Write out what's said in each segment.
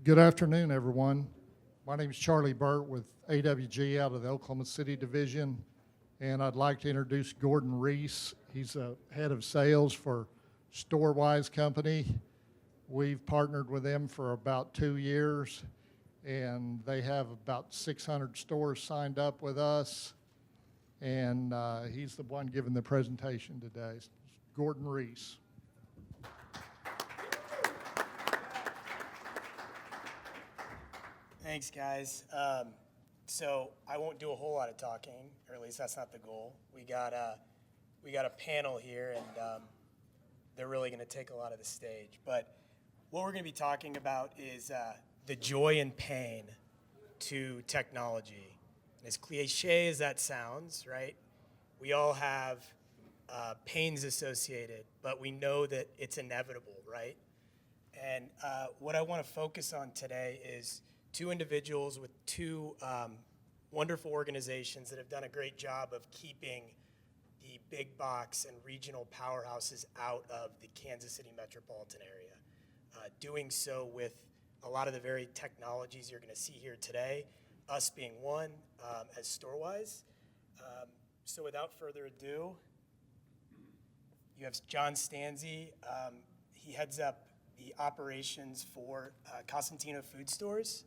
Good afternoon, everyone. My name is Charlie Burt with AWG out of the Oklahoma City division, and I'd like to introduce Gordon Reese. He's a head of sales for StoreWise company. We've partnered with them for about 2 years, and they have about 600 stores signed up with us, and he's the one giving the presentation today. Gordon Reese. Thanks, guys. So I won't do a whole lot of talking, or at least that's not the goal. We got a panel here, and they're really going to take a lot of the stage. But what we're going to be talking about is the joy and pain to technology. And as cliche as that sounds, right? We all have pains associated, but we know that it's inevitable, right? And what I want to focus on today is two individuals with two wonderful organizations that have done a great job of keeping the big box and regional powerhouses out of the Kansas City metropolitan area. Doing so with a lot of the very technologies you're going to see here today, us being one as StoreWise. So without further adu, you have John Stanzi. He heads up the operations for Cosentino Food Stores,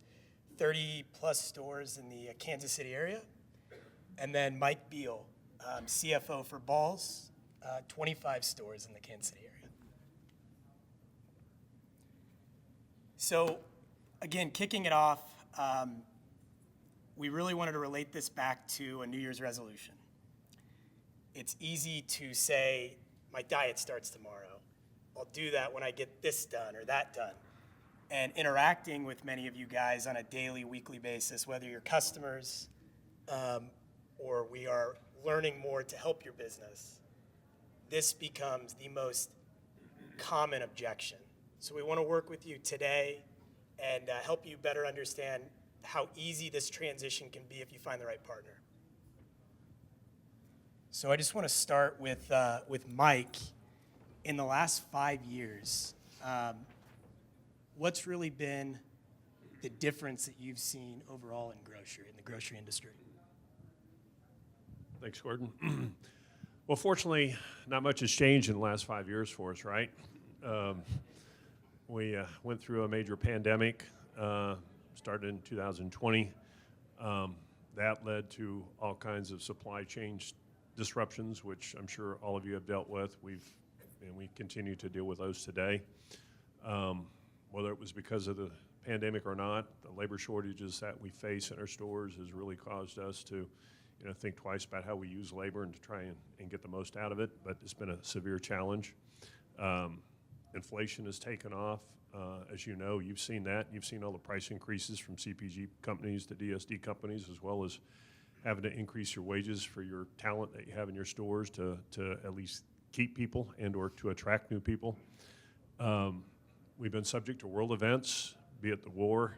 30 plus stores in the Kansas City area. And then Mike Beal, CFO for Balls, 25 stores in the Kansas City area. So again, kicking it off, we really wanted to relate this back to a New Year's resolution. It's easy to say, my diet starts tomorrow. I'll do that when I get this done or that done. And interacting with many of you guys on a daily, weekly basis, whether you're customers or we are learning more to help your business, this becomes the most common objection. So we want to work with you today and help you better understand how easy this transition can be if you find the right partner. So I just want to start with Mike. In the last 5 years, what's really been the difference that you've seen overall in the grocery industry? Thanks, Gordon. Well, fortunately, not much has changed in the last 5 years for us, right? We went through a major pandemic, started in 2020. That led to all kinds of supply chain disruptions, which I'm sure all of you have dealt with. And we continue to deal with those today. Whether it was because of the pandemic or not, the labor shortages that we face in our stores has really caused us to think twice about how we use labor and to try and get the most out of it, but it's been a severe challenge. Inflation has taken off. As you know, you've seen that. You've seen all the price increases from CPG companies to DSD companies, as well as having to increase your wages for your talent that you have in your stores to at least keep people and or to attract new people. We've been subject to world events, be it the war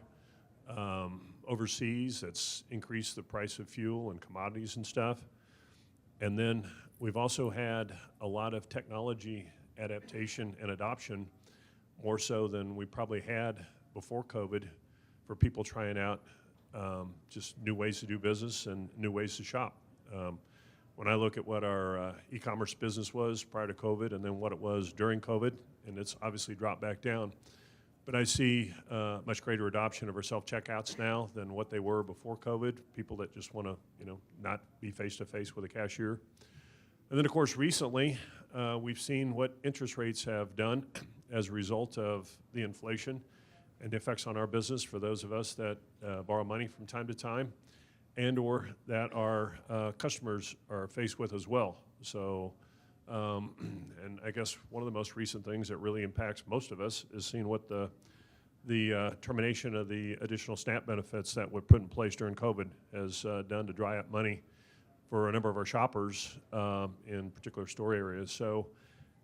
overseas, that's increased the price of fuel and commodities and stuff. And then we've also had a lot of technology adaptation and adoption, more so than we probably had before COVID, for people trying out just new ways to do business and new ways to shop. When I look at what our e-commerce business was prior to COVID and then what it was during COVID, and it's obviously dropped back down, but I see much greater adoption of our self-checkouts now than what they were before COVID, people that just want to not be face-to-face with a cashier. And then, of course, recently, we've seen what interest rates have done as a result of the inflation and the effects on our business for those of us that borrow money from time to time, and or that our customers are faced with as well. So, and I guess one of the most recent things that really impacts most of us is seeing what the termination of the additional SNAP benefits that were put in place during COVID has done to dry up money for a number of our shoppers in particular store areas. So,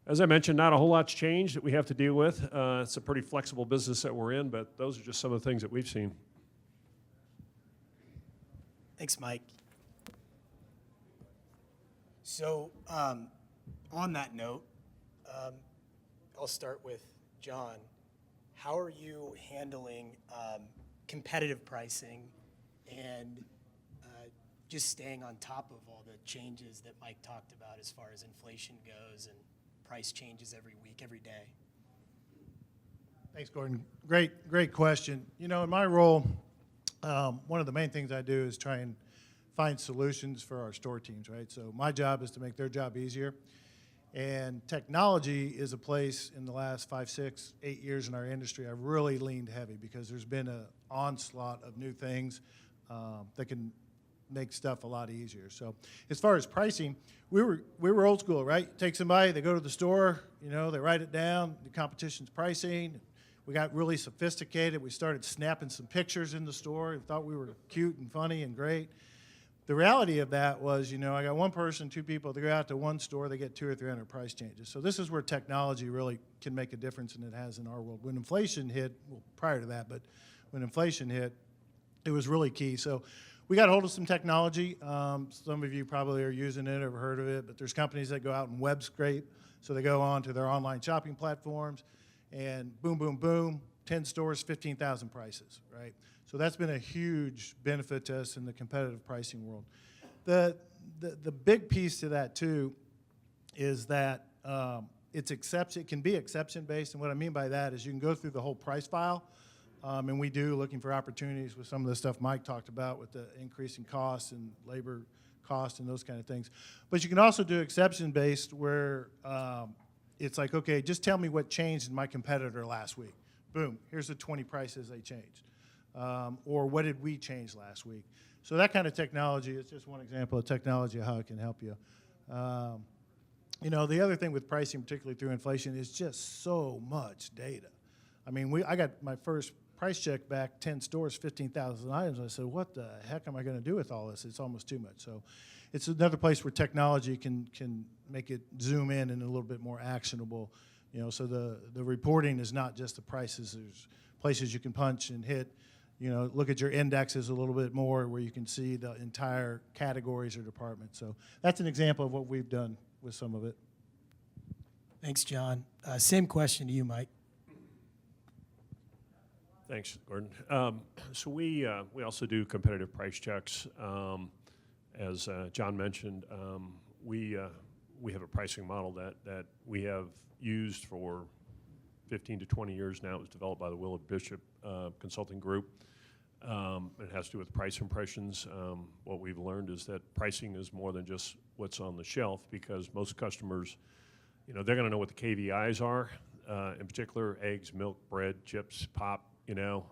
as I mentioned, not a whole lot's changed that we have to deal with. It's a pretty flexible business that we're in, but those are just some of the things that we've seen. Thanks, Mike. So on that note, I'll start with John. how are you handling competitive pricing and just staying on top of all the changes that Mike talked about as far as inflation goes and price changes every week, every day? Thanks, Gordon. Great question. You know, in my role, one of the main things I do is try and find solutions for our store teams, right? So my job is to make their job easier. And technology is a place in the last 5, 6, 8 years in our industry I've really leaned heavy because there's been an onslaught of new things that can make stuff a lot easier. So as far as pricing, we were old school, right? Take somebody, they go to the store, you know, they write it down, the competition's pricing. We got really sophisticated. We started snapping some pictures in the store and thought we were cute and funny and great. The reality of that was, you know, I got one person, 2 people, they go out to one store, they get 200 or 300 price changes. So this is where technology really can make a difference, and it has in our world. When inflation hit, well, prior to that, but when inflation hit, it was really key. So we got a hold of some technology. Some of you probably are using it or heard of it, but there's companies that go out and web scrape. So they go on to their online shopping platforms, and boom, boom, boom, 10 stores, 15,000 prices, right? So that's been a huge benefit to us in the competitive pricing world. The big piece to that, too, is that it can be exception-based, and what I mean by that is you can go through the whole price file, and we do, looking for opportunities with some of the stuff Mike talked about with the increasing costs and labor costs and those kind of things. But you can also do exception-based where it's like, okay, just tell me what changed in my competitor last week. Boom, here's the 20 prices they changed. Or what did we change last week? So that kind of technology is just one example of technology, how it can help you. You know, the other thing with pricing, particularly through inflation, is just so much data. I mean, I got my first price check back, 10 stores, 15,000 items. I said, what the heck am I going to do with all this? It's almost too much. So it's another place where technology can make it zoom in and a little bit more actionable. You know, so the reporting is not just the prices. There's places you can punch and hit. You know, look at your indexes a little bit more where you can see the entire categories or departments. So that's an example of what we've done with some of it. Thanks, John. Same question to you, Mike. Thanks, Gordon. So we also do competitive price checks. As John mentioned, we have a pricing model that we have used for 15 to 20 years now. It was developed by the Willard Bishop Consulting Group. It has to do with price impressions. What we've learned is that pricing is more than just what's on the shelf, because most customers, you know, they're going to know what the KVIs are, in particular eggs, milk, bread, chips, pop, you know,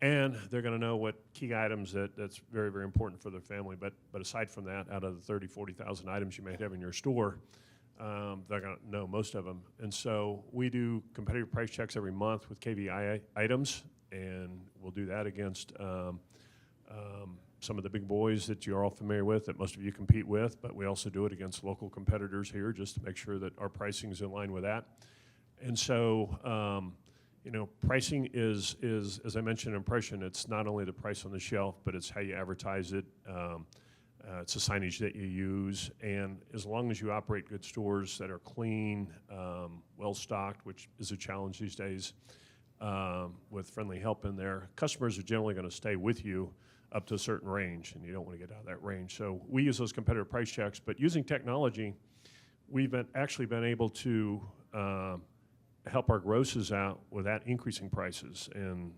and they're going to know what key items that's very, very important for their family. But aside from that, out of the 30, 40,000 items you may have in your store, they're going to know most of them. And so we do competitive price checks every month with KVI items, and we'll do that against some of the big boys that you're all familiar with, that most of you compete with, but we also do it against local competitors here just to make sure that our pricing is in line with that. And so, you know, pricing is, as I mentioned, impression. It's not only the price on the shelf, but it's how you advertise it. It's the signage that you use, and as long as you operate good stores that are clean, well-stocked, which is a challenge these days, with friendly help in there, customers are generally going to stay with you up to a certain range, and you don't want to get out of that range. So we use those competitive price checks, but using technology, we've actually been able to help our grosses out without increasing prices. And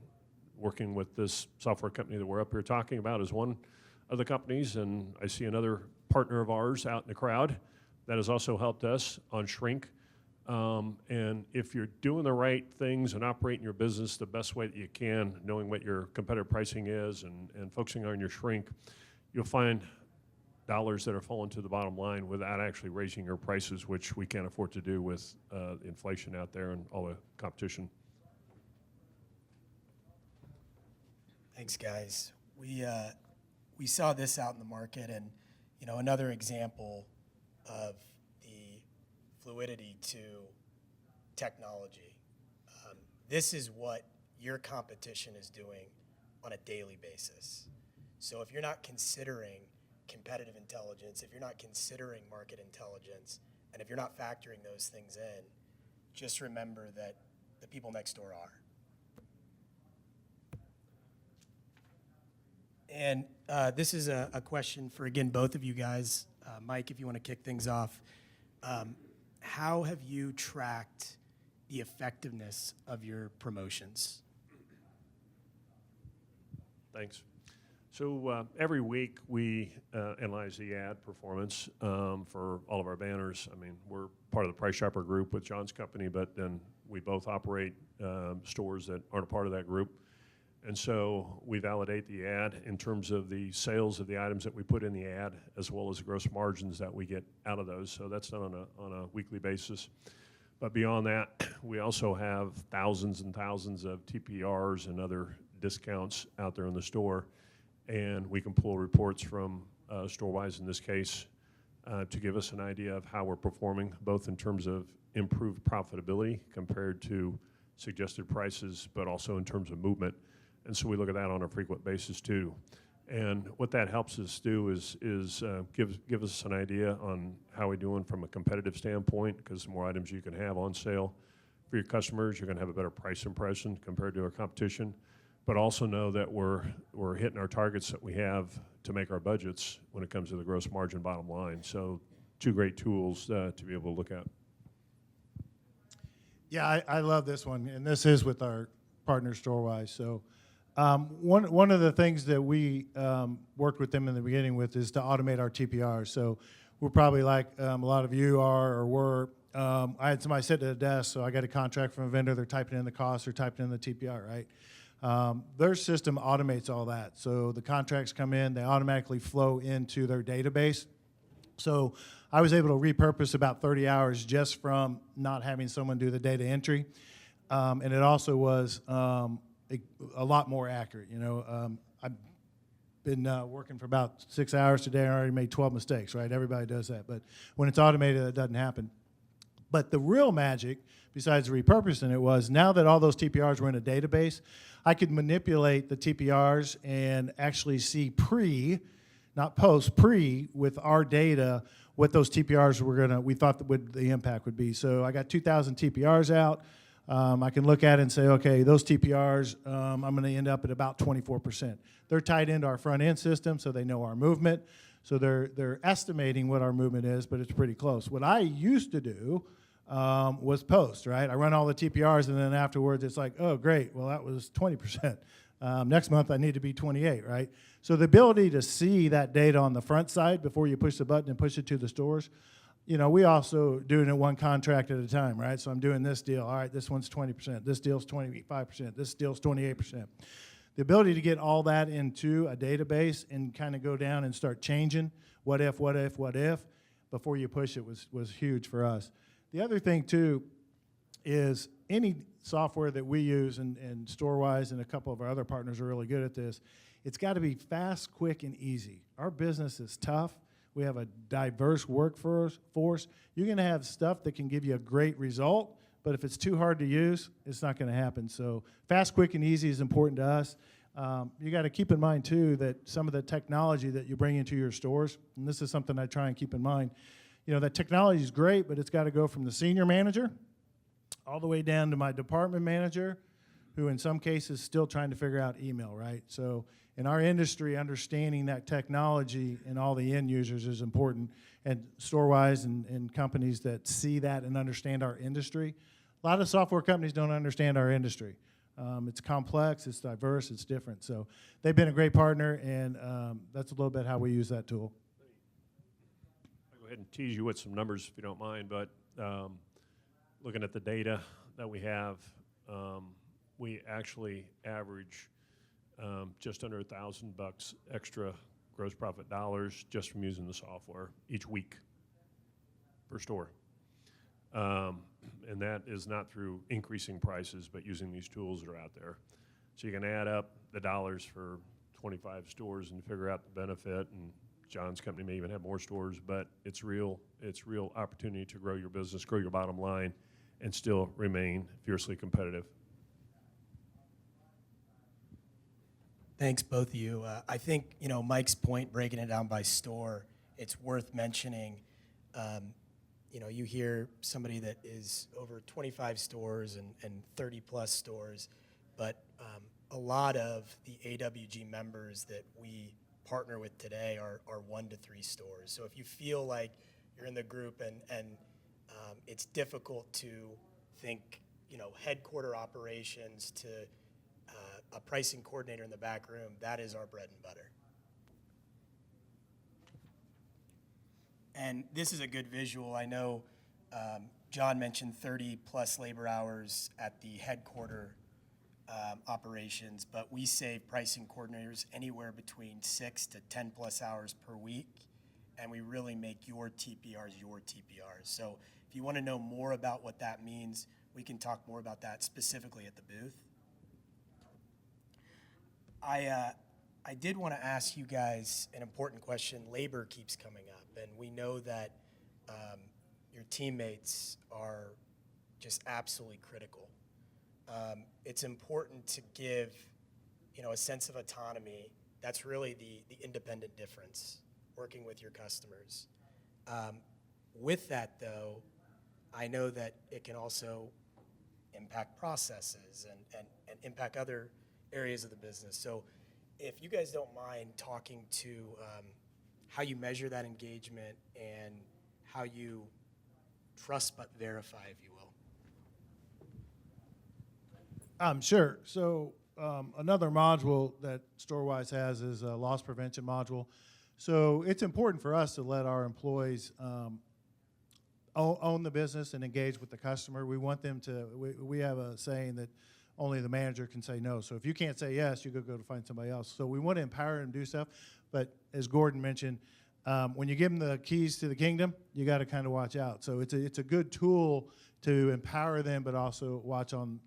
working with this software company that we're up here talking about is one of the companies, and I see another partner of ours out in the crowd that has also helped us on shrink. And if you're doing the right things and operating your business the best way that you can, knowing what your competitive pricing is and focusing on your shrink, you'll find dollars that are falling to the bottom line without actually raising your prices, which we can't afford to do with inflation out there and all the competition. Thanks, guys. We saw this out in the market, and you know, another example of the fluidity to technology. This is what your competition is doing on a daily basis. So if you're not considering competitive intelligence, if you're not considering market intelligence, and if you're not factoring those things in, just remember that the people next door are. And this is a question for, again, both of you guys. Mike, if you want to kick things off. How have you tracked the effectiveness of your promotions? Thanks. So every week we analyze the ad performance for all of our banners. I mean, we're part of the Price Shopper group with John's company, but then we both operate stores that aren't a part of that group. And so we validate the ad in terms of the sales of the items that we put in the ad, as well as the gross margins that we get out of those. So that's done on a weekly basis. But beyond that, we also have thousands and thousands of TPRs and other discounts out there in the store. And we can pull reports from StoreWise in this case to give us an idea of how we're performing, both in terms of improved profitability compared to suggested prices, but also in terms of movement. And so we look at that on a frequent basis too. And what that helps us do is give us an idea on how we're doing from a competitive standpoint, because the more items you can have on sale for your customers, you're gonna have a better price impression compared to our competition. But also know that we're hitting our targets that we have to make our budgets when it comes to the gross margin bottom line. So two great tools to be able to look at. Yeah, I love this one, and this is with our partner StoreWise. So one of the things that we worked with them in the beginning with is to automate our TPRs. So we're probably like a lot of you are or were. I had somebody sit at a desk, so I got a contract from a vendor. They're typing in the cost, they're typing in the TPR, right? Their system automates all that. So the contracts come in, they automatically flow into their database. So I was able to repurpose about 30 hours just from not having someone do the data entry. And it also was a lot more accurate. You know, I've been working for about 6 hours today. I already made 12 mistakes, right? Everybody does that. But when it's automated, that doesn't happen. But the real magic, besides repurposing it, was now that all those TPRs were in a database, I could manipulate the TPRs and actually see not post, with our data, what those TPRs we thought that the impact would be. So I got 2,000 TPRs out. I can look at it and say, okay, those TPRs, I'm going to end up at about 24%. They're tied into our front end system, so they know our movement. So they're estimating what our movement is, but it's pretty close. What I used to do was post, right? I run all the TPRs, and then afterwards it's like, oh, great, well, that was 20%. Next month I need to be 28, right? So the ability to see that data on the front side before you push the button and push it to the stores, you know, we also doing it one contract at a time, right? So I'm doing this deal. All right, this one's 20%. This deal's 25%. This deal's 28%. The ability to get all that into a database and kind of go down and start changing what if, before you push it was huge for us. The other thing, too, is any software that we use, and StoreWise and a couple of our other partners are really good at this, it's got to be fast, quick, and easy. Our business is tough. We have a diverse workforce. You're going to have stuff that can give you a great result, but if it's too hard to use, it's not going to happen. So fast, quick, and easy is important to us. You got to keep in mind, too, that some of the technology that you bring into your stores, and this is something I try and keep in mind, you know, that technology is great, but it's got to go from the senior manager all the way down to my department manager, who in some cases still trying to figure out email, right? So in our industry, understanding that technology and all the end users is important. And StoreWise and companies that see that and understand our industry, a lot of software companies don't understand our industry. It's complex, it's diverse, it's different. So they've been a great partner, and that's a little bit how we use that tool. I'll go ahead and tease you with some numbers if you don't mind, but looking at the data that we have, we actually average just under $1,000 extra gross profit dollars just from using the software each week per store. And that is not through increasing prices, but using these tools that are out there. So you can add up the dollars for 25 stores and figure out the benefit, and John's company may even have more stores, but it's real opportunity to grow your business, grow your bottom line, and still remain fiercely competitive. Thanks, both of you. I think, you know, Mike's point, breaking it down by store, it's worth mentioning. you hear somebody that is over 25 stores and 30 plus stores, but a lot of the AWG members that we partner with today are 1 to 3 stores. So if you feel like you're in the group and it's difficult to think, headquarter operations to a pricing coordinator in the back room, that is our bread and butter. And this is a good visual. I know John mentioned 30 plus labor hours at the headquarter operations, but we save pricing coordinators anywhere between 6 to 10 plus hours per week, and we really make your TPRs your TPRs. So if you want to know more about what that means, we can talk more about that specifically at the booth. I did want to ask you guys an important question. Labor keeps coming up, and we know that your teammates are just absolutely critical. It's important to give, a sense of autonomy. That's really the independent difference, working with your customers. With that, though, I know that it can also impact processes and impact other areas of the business. So if you guys don't mind talking to how you measure that engagement and how you trust but verify, if you will. Sure. So another module that StoreWise has is a loss prevention module. So it's important for us to let our employees own the business and engage with the customer. We want them to, we have a saying that only the manager can say no. So if you can't say yes, you go to find somebody else. So we want to empower them to do stuff. But as Gordon mentioned, when you give them the keys to the kingdom, you got to kind of watch out. So it's a good tool to empower them, but also watch on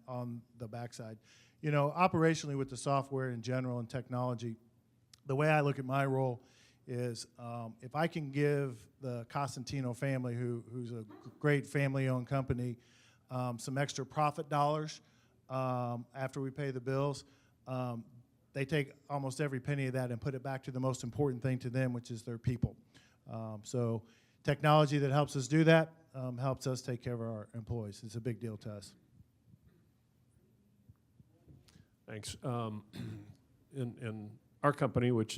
the backside. Operationally with the software in general and technology, the way I look at my role is if I can give the Costantino family, who's a great family-owned company, some extra profit dollars after we pay the bills, they take almost every penny of that and put it back to the most important thing to them, which is their people. So technology that helps us do that helps us take care of our employees. It's a big deal to us. Thanks. In our company, this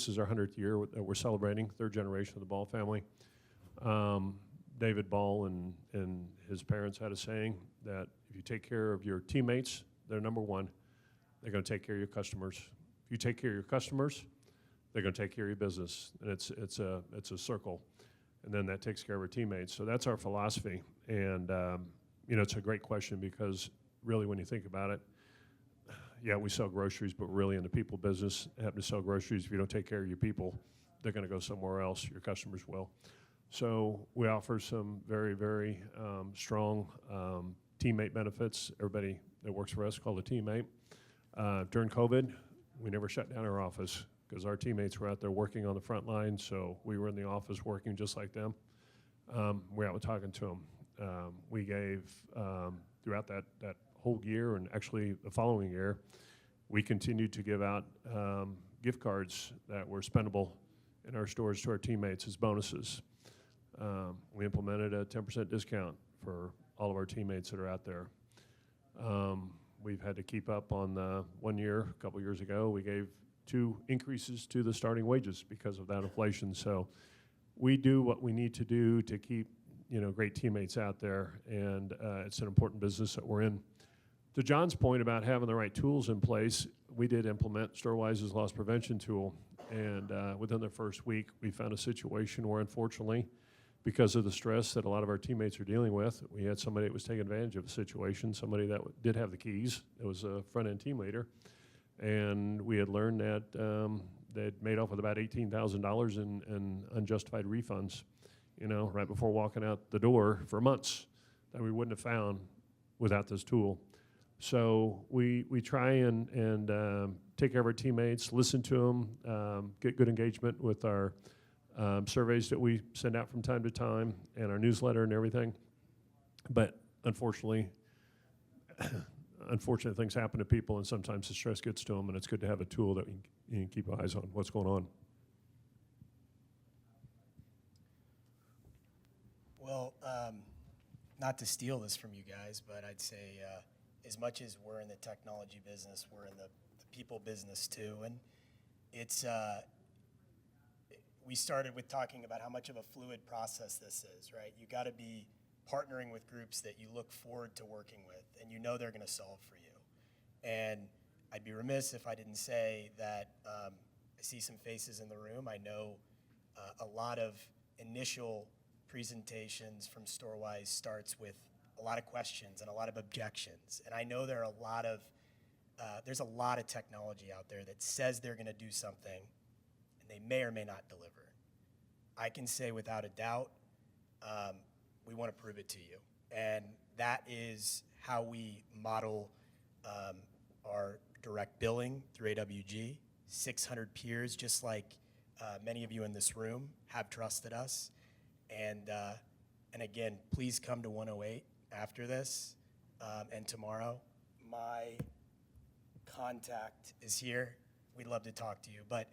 is our 100th year that we're celebrating, 3rd generation of the Ball family. David Ball and his parents had a saying that if you take care of your teammates, they're number one. They're going to take care of your customers. If you take care of your customers, they're going to take care of your business, and it's a circle, and then that takes care of our teammates. So that's our philosophy, and it's a great question because really, when you think about it, yeah, we sell groceries, but really in the people business, happen to sell groceries. If you don't take care of your people, they're going to go somewhere else. Your customers will. So we offer some very, very strong teammate benefits. Everybody that works for us called a teammate. During COVID, we never shut down our office because our teammates were out there working on the front line, so we were in the office working just like them. We're out talking to them. We gave, throughout that whole year, and actually the following year, we continued to give out gift cards that were spendable in our stores to our teammates as bonuses. We implemented a 10% discount for all of our teammates that are out there. We've had to keep up on the 1 year, a couple years ago, we gave 2 increases to the starting wages because of that inflation. So we do what we need to do to keep great teammates out there, and it's an important business that we're in. To John's point about having the right tools in place, we did implement StoreWise's loss prevention tool, and within the first week, we found a situation where, unfortunately, because of the stress that a lot of our teammates are dealing with, we had somebody that was taking advantage of the situation, somebody that did have the keys. It was a front-end team leader, and we had learned that they'd made off with about $18,000 in unjustified refunds, right before walking out the door for months that we wouldn't have found without this tool. So we try and take care of our teammates, listen to them, get good engagement with our surveys that we send out from time to time, and our newsletter and everything. But unfortunately, unfortunate things happen to people, and sometimes the stress gets to them, and it's good to have a tool that you can keep eyes on what's going on. Well, not to steal this from you guys, but I'd say as much as we're in the technology business, we're in the people business too. And it's, we started with talking about how much of a fluid process this is, right? You got to be partnering with groups that you look forward to working with and you know they're going to solve for you. And I'd be remiss if I didn't say that I see some faces in the room. I know a lot of initial presentations from StoreWise starts with a lot of questions and a lot of objections. And I know there are a lot of, there's a lot of technology out there that says they're going to do something and they may or may not deliver. I can say without a doubt, we want to prove it to you. And that is how we model our direct billing through AWG. 600 peers, just like many of you in this room, have trusted us. And again, please come to 108 after this and tomorrow. My contact is here. We'd love to talk to you. But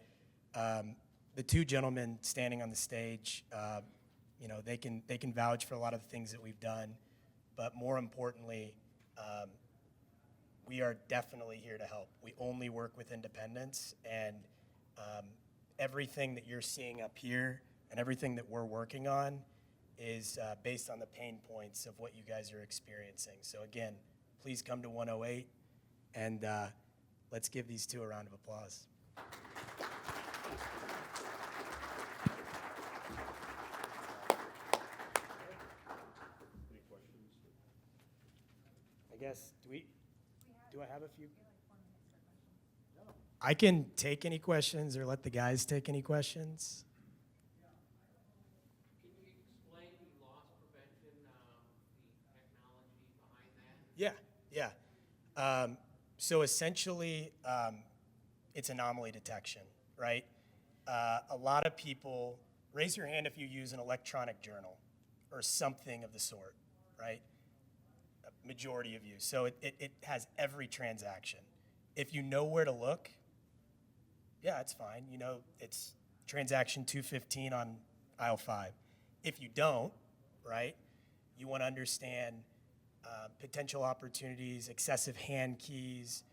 the two gentlemen standing on the stage, you know, they can vouch for a lot of the things that we've done. But more importantly, we are definitely here to help. We only work with independents, and everything that you're seeing up here and everything that we're working on is based on the pain points of what you guys are experiencing. So again, please come to 108, and let's give these two a round of applause. Any questions? I guess, do I have a few? I can take any questions or let the guys take any questions. Can you explain the loss prevention, the technology behind that? Yeah. So essentially, it's anomaly detection, right? A lot of people, raise your hand if you use an electronic journal or something of the sort, right? A majority of you. So it has every transaction. If you know where to look, yeah, it's fine. You know, it's transaction 215 on aisle 5. If you don't, right, you want to understand potential opportunities, excessive hand keys.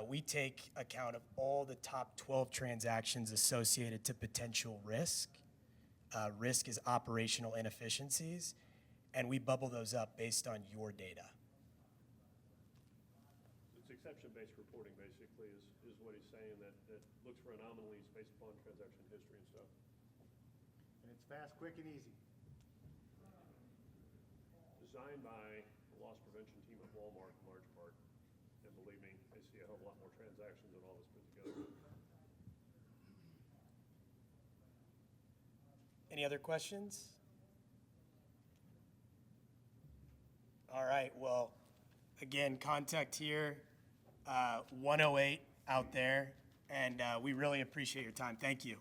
We take account of all the top 12 transactions associated to potential risk. Risk is operational inefficiencies, and we bubble those up based on your data. It's exception-based reporting, basically, is what he's saying, that looks for anomalies based upon transaction history and stuff. And it's fast, quick, and easy. Designed by the loss prevention team at Walmart in large part. And believe me, they see a hell of a lot more transactions than all this put together. Any other questions? All right, well, again, contact here, 108 out there, and we really appreciate your time. Thank you.